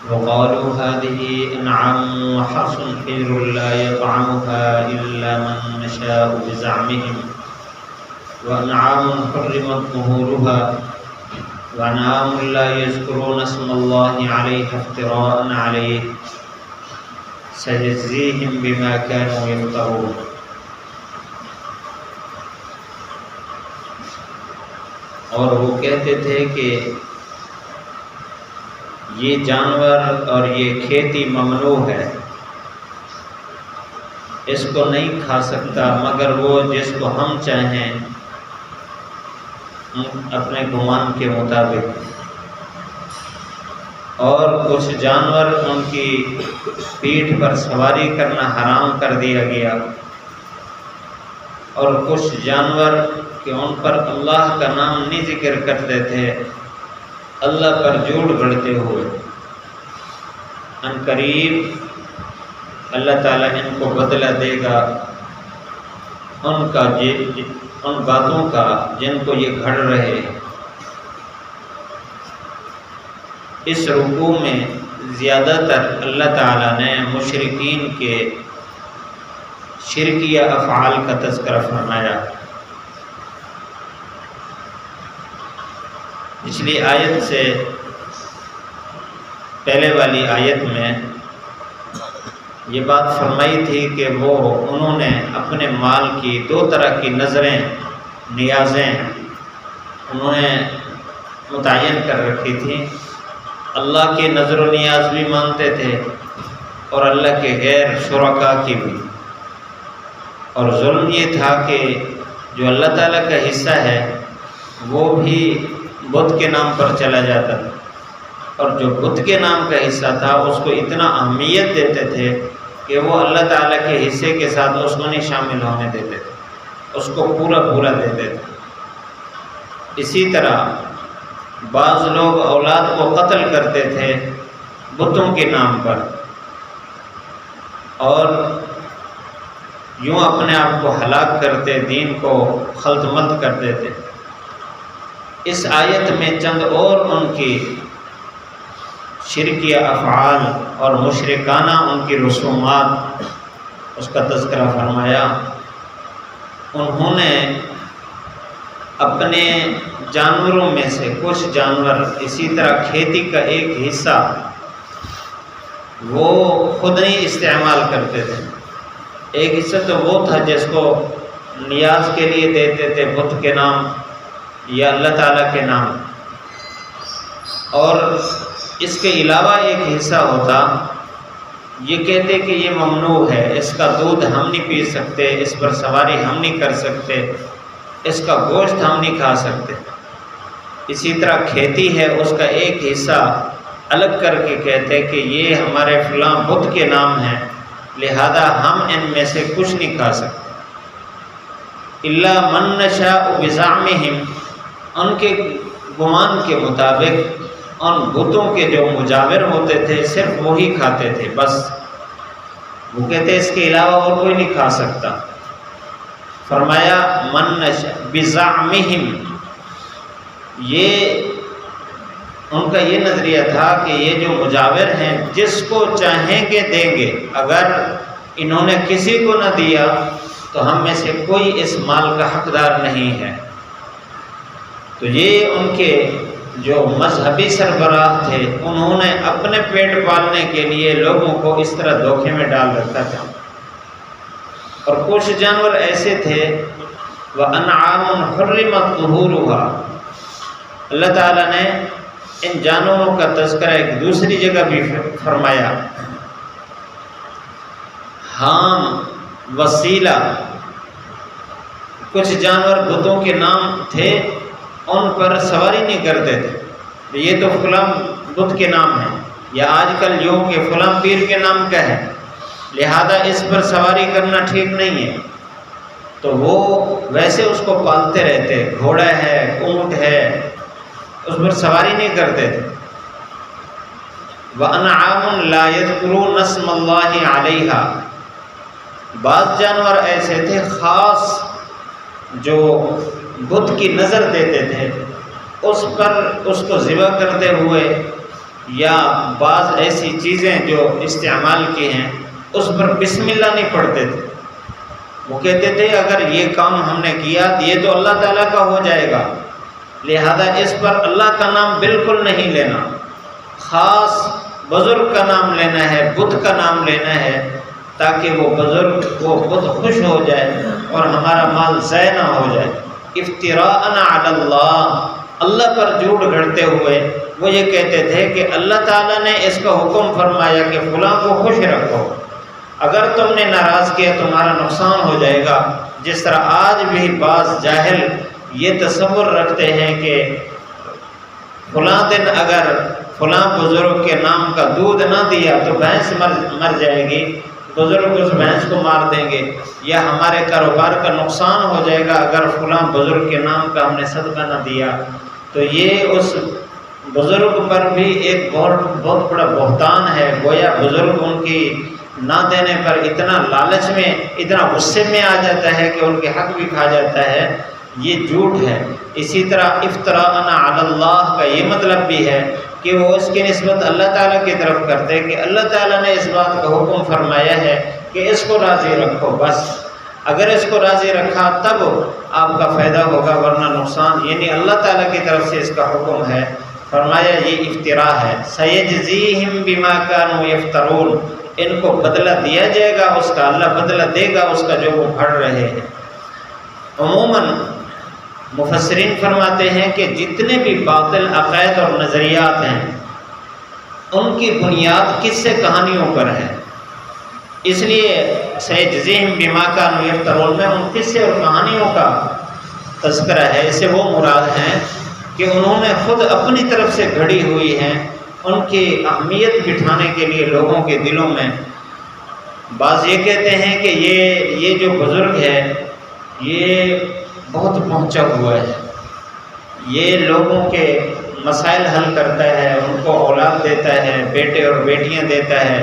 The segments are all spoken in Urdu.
وقالوا هذه أنعام وحرث حجر لا يطعمها إلا من نشاء بزعمهم وأنعام حرمت ظهورها وأنعام لا يذكرون اسم الله عليها افتراء عليه سيجزيهم بما كانوا يفترون۔ اور وہ کہتے تھے کہ یہ جانور اور یہ کھیتی ممنوع ہے، اس کو نہیں کھا سکتا مگر وہ جس کو ہم چاہیں اپنے گمان کے مطابق، اور کچھ جانور ان کی پیٹھ پر سواری کرنا حرام کر دیا گیا، اور کچھ جانور کہ ان پر اللہ کا نام نہیں ذکر کرتے تھے، اللہ پر جھوٹ گڑھتے ہوئے۔ ان قریب اللہ تعالیٰ ان کو بدلہ دے گا ان باتوں کا جن کو یہ گھڑ رہے۔ اس رکوع میں زیادہ تر اللہ تعالیٰ نے مشرکین کے شرکیہ افعال کا تذکرہ فرمایا۔ پچھلی آیت سے پہلے والی آیت میں یہ بات فرمائی تھی کہ انہوں نے اپنے مال کی دو طرح کی نظریں نیازیں انہوں نے متعین کر رکھی تھی، اللہ کی نظر و نیاز بھی مانتے تھے اور اللہ کے غیر شرکاء کی بھی، اور ظلم یہ تھا کہ جو اللہ تعالیٰ کا حصہ ہے وہ بھی بت کے نام پر چلا جاتا تھا، اور جو بت کے نام کا حصہ تھا اس کو اتنا اہمیت دیتے تھے کہ وہ اللہ تعالیٰ کے حصے کے ساتھ اس کو نہیں شامل ہونے دیتے تھے، اس کو پورا دیتے تھے۔ اسی طرح بعض لوگ اولاد کو قتل کرتے تھے بتوں کے نام پر، اور یوں اپنے آپ کو ہلاک کرتے، دین کو خلط ملط کر دیتے۔ اس آیت میں چند اور ان کی شرکیہ افعال اور مشرکانہ ان کی رسومات اس کا تذکرہ فرمایا۔ انہوں نے اپنے جانوروں میں سے کچھ جانور، اسی طرح کھیتی کا ایک حصہ وہ خود نہیں استعمال کرتے تھے، ایک حصہ تو وہ تھا جس کو نیاز کے لیے دیتے تھے بت کے نام یا اللہ تعالیٰ کے نام، اور اس کے علاوہ ایک حصہ ہوتا یہ کہتے کہ یہ ممنوع ہے، اس کا دودھ ہم نہیں پی سکتے، اس پر سواری ہم نہیں کر سکتے، اس کا گوشت ہم نہیں کھا سکتے۔ اسی طرح کھیتی ہے، اس کا ایک حصہ الگ کر کے کہتے کہ یہ ہمارے فلاں بت کے نام ہیں، لہذا ہم ان میں سے کچھ نہیں کھا سکتے۔ الا من نشاء بزعمہم، ان کے گمان کے مطابق ان بتوں کے جو مجاور ہوتے تھے صرف وہی کھاتے تھے، بس وہ کہتے اس کے علاوہ اور کوئی نہیں کھا سکتا۔ فرمایا من نشاء بزعمہم، یہ ان کا یہ نظریہ تھا کہ یہ جو مجاور ہیں جس کو چاہیں گے دیں گے، اگر انہوں نے کسی کو نہ دیا تو ہم میں سے کوئی اس مال کا حقدار نہیں ہے۔ تو یہ ان کے جو مذہبی سربراہ تھے انہوں نے اپنے پیٹ پالنے کے لیے لوگوں کو اس طرح دھوکے میں ڈال رکھا تھا۔ اور کچھ جانور ایسے تھے وَأَنْعَامٌ حُرِّمَتْ ظُهُورُهَا، اللہ تعالیٰ نے ان جانوروں کا تذکرہ ایک دوسری جگہ بھی فرمایا۔ حام، وسیلہ، کچھ جانور بتوں کے نام تھے، ان پر سواری نہیں کرتے تھے، یہ تو فلاں بت کے نام ہے، یا آج کل یوں کہ فلاں پیر کے نام کا ہے لہذا اس پر سواری کرنا ٹھیک نہیں ہے، تو وہ ویسے اس کو پالتے رہتے، گھوڑا ہے، اونٹ ہے، اس پر سواری نہیں کرتے تھے۔ وَأَنْعَامٌ لَا يَذْكُرُونَ اسْمَ اللَّهِ عَلَيْهَا، بعض جانور ایسے تھے خاص جو بت کی نظر دیتے تھے، اس پر اس کو ذبح کرتے ہوئے یا بعض ایسی چیزیں جو استعمال کی ہیں اس پر بسم اللہ نہیں پڑھتے تھے۔ وہ کہتے تھے اگر یہ کام ہم نے کیا یہ تو اللہ تعالیٰ کا ہو جائے گا، لہذا اس پر اللہ کا نام بالکل نہیں لینا، خاص بزرگ کا نام لینا ہے، بت کا نام لینا ہے، تاکہ وہ بزرگ وہ بت خوش ہو جائے اور ہمارا مال ضائع نہ ہو جائے۔ افتراء علی اللہ، اللہ پر جھوٹ گھڑتے ہوئے وہ یہ کہتے تھے کہ اللہ تعالیٰ نے اس کا حکم فرمایا کہ فلاں کو خوش رکھو، اگر تم نے ناراض کیا تمہارا نقصان ہو جائے گا۔ جس طرح آج بھی بعض جاہل یہ تصور رکھتے ہیں کہ فلاں دن اگر فلاں بزرگ کے نام کا دودھ نہ دیا تو بھینس مر جائے گی، بزرگ اس بھینس کو مار دیں گے، یا ہمارے کاروبار کا نقصان ہو جائے گا اگر فلاں بزرگ کے نام کا ہم نے صدقہ نہ دیا۔ تو یہ اس بزرگ پر بھی ایک بہت بڑا بہتان ہے، گویا بزرگ ان کی نہ دینے پر اتنا لالچ میں اتنا غصے میں آ جاتا ہے کہ ان کے حق بھی کھا جاتا ہے، یہ جھوٹ ہے۔ اسی طرح افتراء علی اللہ کا یہ مطلب بھی ہے کہ وہ اس کی نسبت اللہ تعالیٰ کی طرف کرتے کہ اللہ تعالیٰ نے اس بات کا حکم فرمایا ہے کہ اس کو راضی رکھو، بس اگر اس کو راضی رکھا تب آپ کا فائدہ ہوگا ورنہ نقصان، یعنی اللہ تعالیٰ کی طرف سے اس کا حکم ہے۔ فرمایا یہ افتراء ہے۔ سیجزیہم بما کانوا یفترون، ان کو بدلہ دیا جائے گا اس کا، اللہ بدلہ دے گا اس کا جو وہ گھڑ رہے ہیں۔ عموماً مفسرین فرماتے ہیں کہ جتنے بھی باطل عقائد اور نظریات ہیں ان کی بنیاد قصے کہانیوں پر ہے، اس لیے سیجزیہم بما کانوا یفترون میں ان قصے اور کہانیوں کا تذکرہ ہے۔ اس سے وہ مراد ہیں کہ انہوں نے خود اپنی طرف سے گھڑی ہوئی ہیں، ان کی اہمیت بٹھانے کے لیے لوگوں کے دلوں میں۔ بعض یہ کہتے ہیں کہ یہ جو بزرگ ہے یہ بہت پہنچا ہوا ہے، یہ لوگوں کے مسائل حل کرتا ہے، ان کو اولاد دیتا ہے، بیٹے اور بیٹیاں دیتا ہے،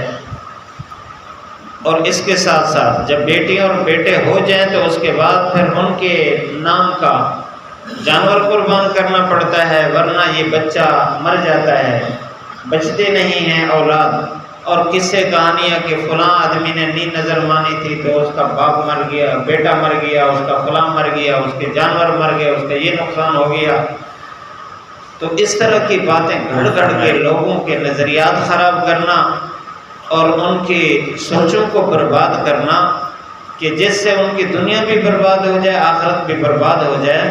اور اس کے ساتھ ساتھ جب بیٹیاں اور بیٹے ہو جائیں تو اس کے بعد پھر ان کے نام کا جانور قربان کرنا پڑتا ہے، ورنہ یہ بچہ مر جاتا ہے، بچتے نہیں ہیں اولاد۔ اور قصے کہانیاں کہ فلاں آدمی نے نیند نظر مانی تھی تو اس کا باپ مر گیا، بیٹا مر گیا، اس کا فلاں مر گیا، اس کے جانور مر گئے، اس کا یہ نقصان ہو گیا۔ تو اس طرح کی باتیں گھڑ گھڑ کے لوگوں کے نظریات خراب کرنا اور ان کی سوچوں کو برباد کرنا کہ جس سے ان کی دنیا بھی برباد ہو جائے آخرت بھی برباد ہو جائے،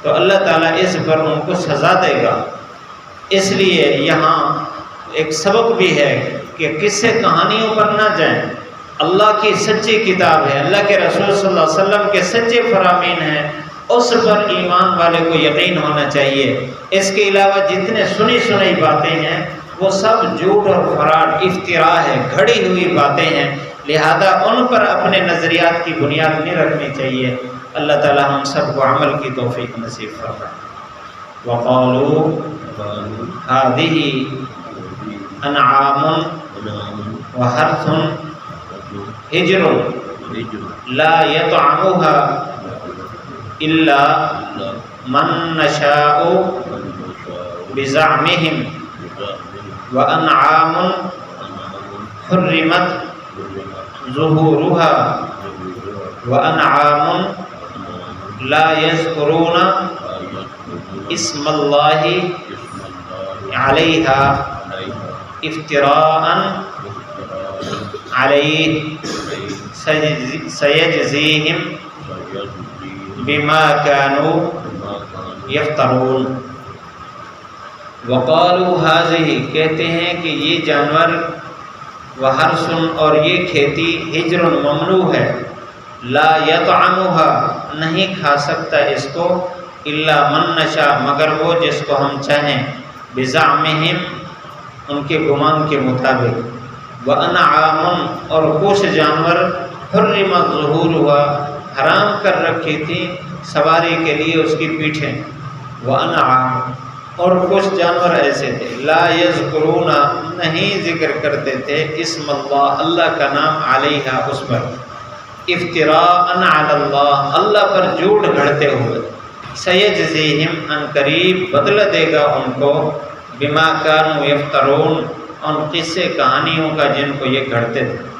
تو اللہ تعالیٰ اس پر ان کو سزا دے گا۔ اس لیے یہاں ایک سبق بھی ہے کہ قصے کہانیوں پر نہ جائیں، اللہ کی سچی کتاب ہے، اللہ کے رسول صلی اللہ علیہ وسلم کے سچے فرامین ہیں، اس پر ایمان والے کو یقین ہونا چاہیے۔ اس کے علاوہ جتنے سنی سنی باتیں ہیں وہ سب جھوٹ اور فراڈ افتراء ہے، گھڑی ہوئی باتیں ہیں، لہذا ان پر اپنے نظریات کی بنیاد نہیں رکھنی چاہیے۔ اللہ تعالی ہم سب کو عمل کی توفیق نصیب فرمائے۔ وقالوا هذه انعام وحرث حجر لا يطعمها الا من نشاء بزعمهم وانعام حرمت ظهورها وانعام لا يذكرون اسم الله عليها افتراء عليه سيجزيهم بما كانوا يفترون۔ وقالوا هذه، کہتے ہیں کہ یہ جانور وحرث اور یہ کھیتی حجر ممنوع ہے، لا يطعمها نہیں کھا سکتا اس کو، الا من نشاء مگر وہ جس کو ہم چاہیں، بزعمہم ان کے گمان کے مطابق، وانعام اور کچھ جانور حرمت ظہورها حرام کر رکھی تھی سواری کے لیے اس کی پیٹھیں، وانعام اور کچھ جانور ایسے تھے لا یذکرون نہیں ذکر کرتے تھے اسم اللہ اللہ کا نام علیہا اس پر، افتراء علی اللہ اللہ پر جھوٹ گھڑتے ہوئے، سیجزیہم ان قریب بدلہ دے گا ان کو، بما کانوا یفترون، ان قصے کہانیوں کا جن کو یہ گھڑتے تھے۔